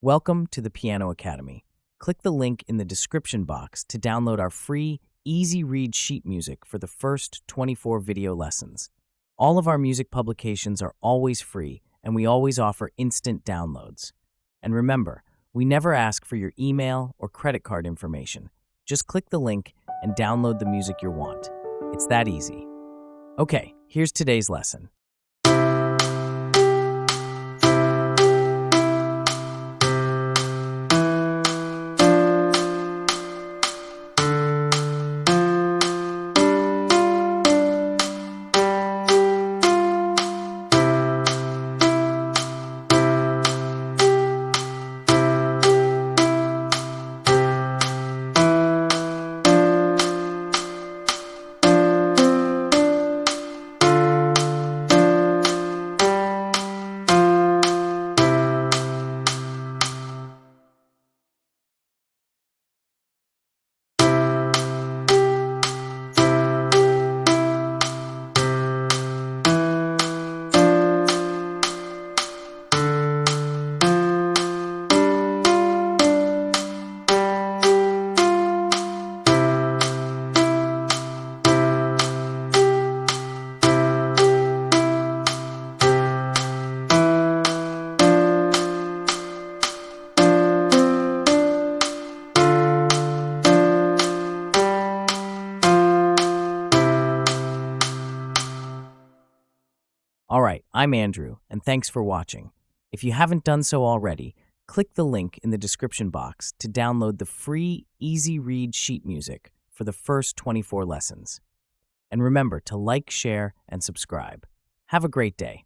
Welcome to the Piano Academy. Click the link in the description box to download our free, easy read sheet music for the first 24 video lessons. All of our music publications are always free, and we always offer instant downloads. And remember, we never ask for your email or credit card information. Just click the link and download the music you want. It's that easy. Okay, here's today's lesson. All right, I'm Andrew, and thanks for watching. If you haven't done so already, click the link in the description box to download the free, easy read sheet music for the first 24 lessons. And remember to like, share, and subscribe. Have a great day.